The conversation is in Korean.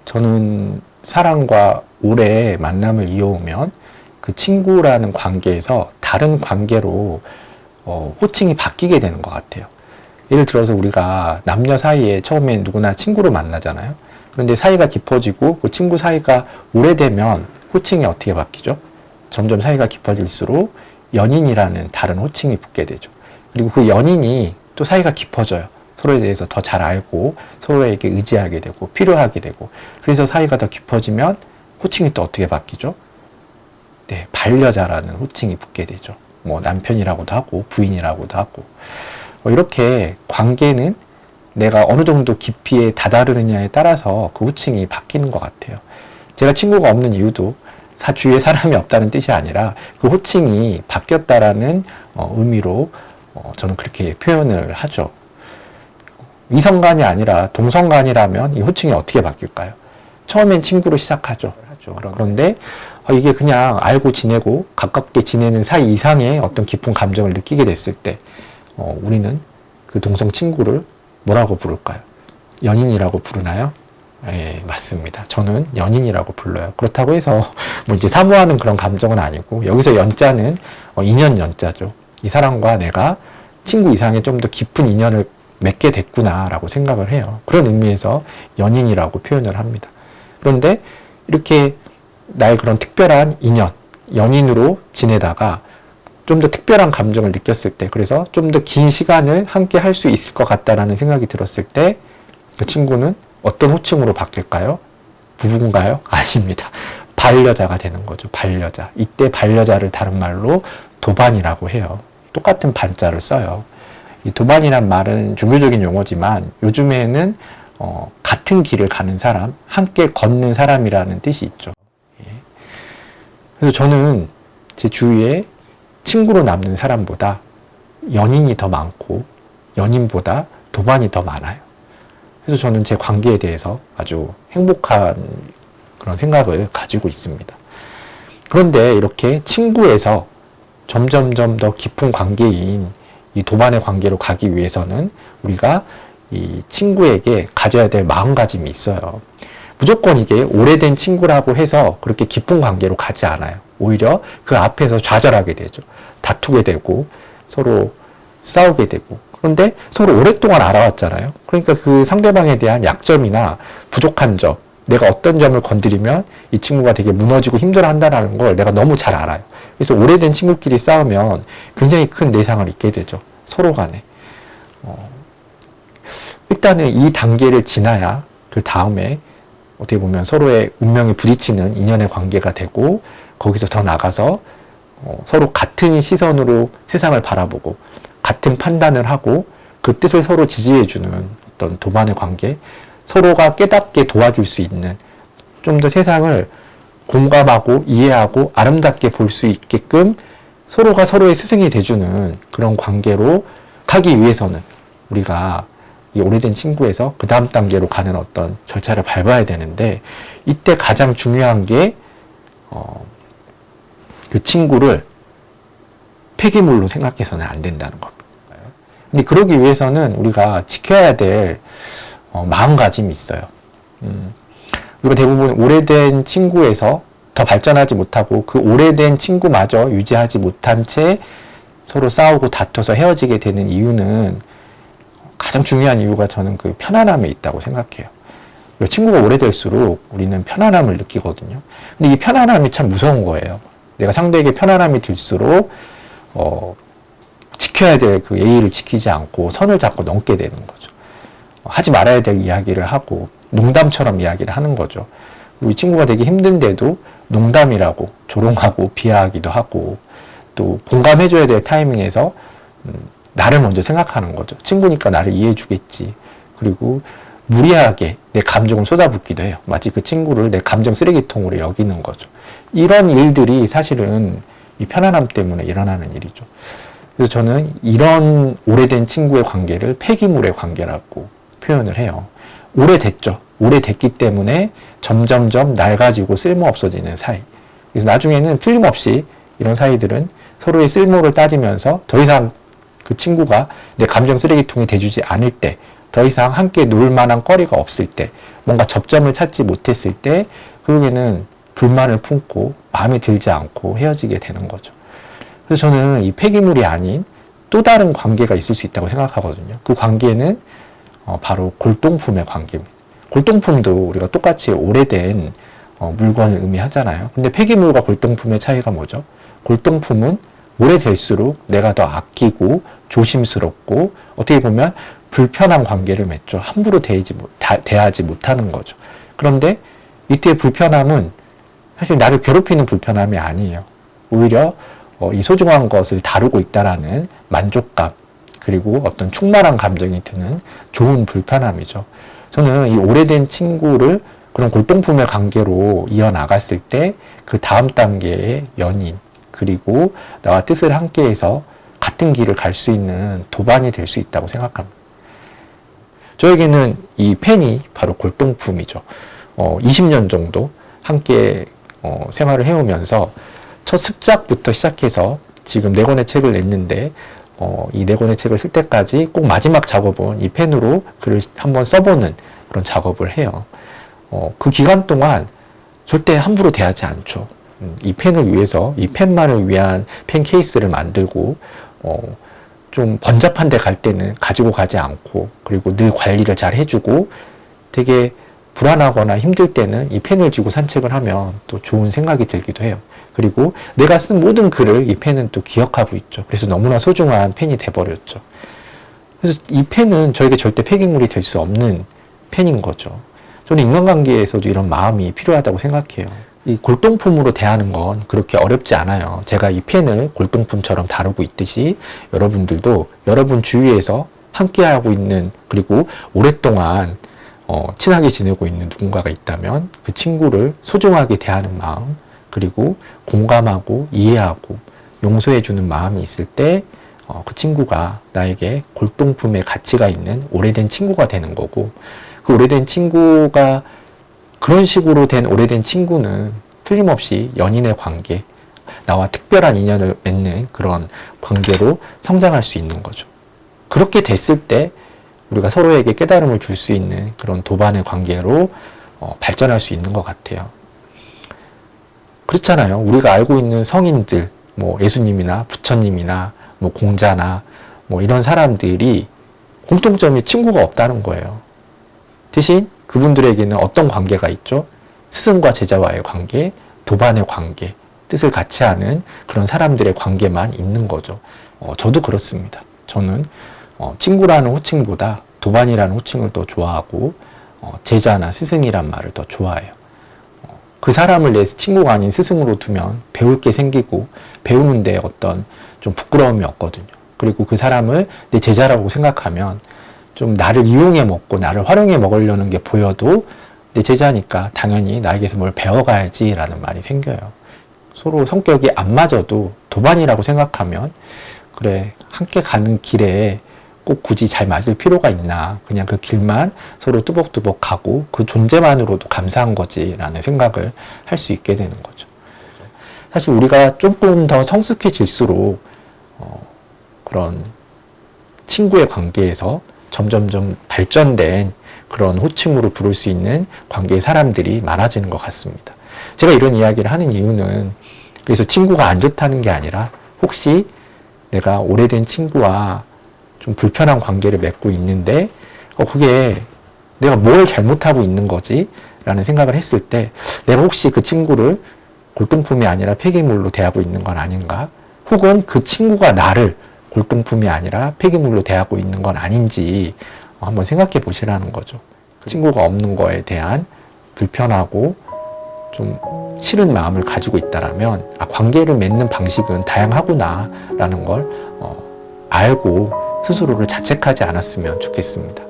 저는 사람과 오래 만남을 이어오면 그 친구라는 관계에서 다른 관계로 호칭이 바뀌게 되는 것 같아요. 예를 들어서 우리가 남녀 사이에 처음에 누구나 친구로 만나잖아요. 그런데 사이가 깊어지고 그 친구 사이가 오래되면 호칭이 어떻게 바뀌죠? 점점 사이가 깊어질수록 연인이라는 다른 호칭이 붙게 되죠. 그리고 그 연인이 또 사이가 깊어져요. 서로에 대해서 더 잘 알고 서로에게 의지하게 되고 필요하게 되고, 그래서 사이가 더 깊어지면 호칭이 또 어떻게 바뀌죠? 네, 반려자라는 호칭이 붙게 되죠. 뭐 남편이라고도 하고 부인이라고도 하고, 이렇게 관계는 내가 어느 정도 깊이에 다다르느냐에 따라서 그 호칭이 바뀌는 것 같아요. 제가 친구가 없는 이유도 주위에 사람이 없다는 뜻이 아니라 그 호칭이 바뀌었다라는 의미로 저는 그렇게 표현을 하죠. 이성간이 아니라 동성간이라면 이 호칭이 어떻게 바뀔까요? 처음엔 친구로 시작하죠. 그런데 이게 그냥 알고 지내고 가깝게 지내는 사이 이상의 어떤 깊은 감정을 느끼게 됐을 때 우리는 그 동성 친구를 뭐라고 부를까요? 연인이라고 부르나요? 예, 맞습니다. 저는 연인이라고 불러요. 그렇다고 해서 뭐 이제 사모하는 그런 감정은 아니고, 여기서 연자는 인연 연자죠. 이 사람과 내가 친구 이상의 좀 더 깊은 인연을 맺게 됐구나라고 생각을 해요. 그런 의미에서 연인이라고 표현을 합니다. 그런데 이렇게 나의 그런 특별한 인연, 연인으로 지내다가 좀 더 특별한 감정을 느꼈을 때, 그래서 좀 더 긴 시간을 함께 할 수 있을 것 같다라는 생각이 들었을 때, 그 친구는 어떤 호칭으로 바뀔까요? 부부인가요? 아닙니다. 반려자가 되는 거죠. 반려자. 이때 반려자를 다른 말로 도반이라고 해요. 똑같은 반자를 써요. 이 도반이란 말은 종교적인 용어지만 요즘에는 같은 길을 가는 사람, 함께 걷는 사람이라는 뜻이 있죠. 예. 그래서 저는 제 주위에 친구로 남는 사람보다 연인이 더 많고 연인보다 도반이 더 많아요. 그래서 저는 제 관계에 대해서 아주 행복한 그런 생각을 가지고 있습니다. 그런데 이렇게 친구에서 점점점 더 깊은 관계인 이 도반의 관계로 가기 위해서는 우리가 이 친구에게 가져야 될 마음가짐이 있어요. 무조건 이게 오래된 친구라고 해서 그렇게 깊은 관계로 가지 않아요. 오히려 그 앞에서 좌절하게 되죠. 다투게 되고 서로 싸우게 되고. 그런데 서로 오랫동안 알아왔잖아요. 그러니까 그 상대방에 대한 약점이나 부족한 점, 내가 어떤 점을 건드리면 이 친구가 되게 무너지고 힘들어한다는 걸 내가 너무 잘 알아요. 그래서 오래된 친구끼리 싸우면 굉장히 큰 내상을 입게 되죠. 서로 간에. 일단은 이 단계를 지나야 그 다음에 어떻게 보면 서로의 운명에 부딪히는 인연의 관계가 되고, 거기서 더 나가서 서로 같은 시선으로 세상을 바라보고 같은 판단을 하고 그 뜻을 서로 지지해주는 어떤 도반의 관계, 서로가 깨닫게 도와줄 수 있는, 좀 더 세상을 공감하고 이해하고 아름답게 볼 수 있게끔 서로가 서로의 스승이 돼주는 그런 관계로 가기 위해서는 우리가 이 오래된 친구에서 그 다음 단계로 가는 어떤 절차를 밟아야 되는데, 이때 가장 중요한 게 그 친구를 폐기물로 생각해서는 안 된다는 겁니다. 근데 그러기 위해서는 우리가 지켜야 될 마음가짐이 있어요. 그리고 대부분 오래된 친구에서 더 발전하지 못하고 그 오래된 친구마저 유지하지 못한 채 서로 싸우고 다퉈서 헤어지게 되는 이유는, 가장 중요한 이유가 저는 그 편안함에 있다고 생각해요. 친구가 오래될수록 우리는 편안함을 느끼거든요. 근데 이 편안함이 참 무서운 거예요. 내가 상대에게 편안함이 들수록 지켜야 될 그 예의를 지키지 않고 선을 잡고 넘게 되는 거죠. 하지 말아야 될 이야기를 하고 농담처럼 이야기를 하는 거죠. 이 친구가 되게 힘든데도 농담이라고 조롱하고 비하하기도 하고, 또 공감해줘야 될 타이밍에서 나를 먼저 생각하는 거죠. 친구니까 나를 이해해 주겠지. 그리고 무리하게 내 감정을 쏟아붓기도 해요. 마치 그 친구를 내 감정 쓰레기통으로 여기는 거죠. 이런 일들이 사실은 이 편안함 때문에 일어나는 일이죠. 그래서 저는 이런 오래된 친구의 관계를 폐기물의 관계라고 표현을 해요. 오래됐죠. 오래됐기 때문에 점점점 낡아지고 쓸모없어지는 사이. 그래서 나중에는 틀림없이 이런 사이들은 서로의 쓸모를 따지면서 더 이상 그 친구가 내 감정 쓰레기통이 돼주지 않을 때, 더 이상 함께 놀 만한 거리가 없을 때, 뭔가 접점을 찾지 못했을 때 결국에는 불만을 품고 마음에 들지 않고 헤어지게 되는 거죠. 그래서 저는 이 폐기물이 아닌 또 다른 관계가 있을 수 있다고 생각하거든요. 그 관계는 바로 골동품의 관계입니다. 골동품도 우리가 똑같이 오래된 물건을 의미하잖아요. 근데 폐기물과 골동품의 차이가 뭐죠? 골동품은 오래될수록 내가 더 아끼고 조심스럽고 어떻게 보면 불편한 관계를 맺죠. 함부로 대하지 못하는 거죠. 그런데 이때의 불편함은 사실 나를 괴롭히는 불편함이 아니에요. 오히려 이 소중한 것을 다루고 있다라는 만족감, 그리고 어떤 충만한 감정이 드는 좋은 불편함이죠. 저는 이 오래된 친구를 그런 골동품의 관계로 이어나갔을 때 그 다음 단계의 연인, 그리고 나와 뜻을 함께해서 같은 길을 갈 수 있는 도반이 될 수 있다고 생각합니다. 저에게는 이 펜이 바로 골동품이죠. 20년 정도 함께 생활을 해오면서 첫 습작부터 시작해서 지금 4권의 책을 냈는데 이 4권의 책을 쓸 때까지 꼭 마지막 작업은 이 펜으로 글을 한번 써보는 그런 작업을 해요. 그 기간 동안 절대 함부로 대하지 않죠. 이 펜을 위해서, 이 펜만을 위한 펜 케이스를 만들고 좀 번잡한 데 갈 때는 가지고 가지 않고, 그리고 늘 관리를 잘 해주고, 되게 불안하거나 힘들 때는 이 펜을 쥐고 산책을 하면 또 좋은 생각이 들기도 해요. 그리고 내가 쓴 모든 글을 이 펜은 또 기억하고 있죠. 그래서 너무나 소중한 펜이 돼버렸죠. 그래서 이 펜은 저에게 절대 폐기물이 될 수 없는 펜인 거죠. 저는 인간관계에서도 이런 마음이 필요하다고 생각해요. 이 골동품으로 대하는 건 그렇게 어렵지 않아요. 제가 이 펜을 골동품처럼 다루고 있듯이 여러분들도 여러분 주위에서 함께하고 있는, 그리고 오랫동안 친하게 지내고 있는 누군가가 있다면 그 친구를 소중하게 대하는 마음, 그리고 공감하고 이해하고 용서해주는 마음이 있을 때 그 친구가 나에게 골동품의 가치가 있는 오래된 친구가 되는 거고, 그 오래된 친구가, 그런 식으로 된 오래된 친구는 틀림없이 연인의 관계, 나와 특별한 인연을 맺는 그런 관계로 성장할 수 있는 거죠. 그렇게 됐을 때 우리가 서로에게 깨달음을 줄 수 있는 그런 도반의 관계로 발전할 수 있는 것 같아요. 그렇잖아요. 우리가 알고 있는 성인들, 뭐 예수님이나 부처님이나 뭐 공자나 뭐 이런 사람들이 공통점이 친구가 없다는 거예요. 대신 그분들에게는 어떤 관계가 있죠? 스승과 제자와의 관계, 도반의 관계, 뜻을 같이 하는 그런 사람들의 관계만 있는 거죠. 저도 그렇습니다. 저는 친구라는 호칭보다 도반이라는 호칭을 더 좋아하고 제자나 스승이란 말을 더 좋아해요. 그 사람을 내 친구가 아닌 스승으로 두면 배울 게 생기고 배우는데 어떤 좀 부끄러움이 없거든요. 그리고 그 사람을 내 제자라고 생각하면 좀 나를 이용해 먹고 나를 활용해 먹으려는 게 보여도 내 제자니까 당연히 나에게서 뭘 배워가야지 라는 말이 생겨요. 서로 성격이 안 맞아도 도반이라고 생각하면 그래, 함께 가는 길에 꼭 굳이 잘 맞을 필요가 있나, 그냥 그 길만 서로 뚜벅뚜벅 가고 그 존재만으로도 감사한 거지 라는 생각을 할 수 있게 되는 거죠. 사실 우리가 조금 더 성숙해질수록 그런 친구의 관계에서 점점점 발전된 그런 호칭으로 부를 수 있는 관계의 사람들이 많아지는 것 같습니다. 제가 이런 이야기를 하는 이유는 그래서 친구가 안 좋다는 게 아니라 혹시 내가 오래된 친구와 좀 불편한 관계를 맺고 있는데 그게 내가 뭘 잘못하고 있는 거지? 라는 생각을 했을 때 내가 혹시 그 친구를 골동품이 아니라 폐기물로 대하고 있는 건 아닌가? 혹은 그 친구가 나를 골동품이 아니라 폐기물로 대하고 있는 건 아닌지 한번 생각해 보시라는 거죠. 친구가 없는 거에 대한 불편하고 좀 싫은 마음을 가지고 있다라면 관계를 맺는 방식은 다양하구나 라는 걸 알고 스스로를 자책하지 않았으면 좋겠습니다.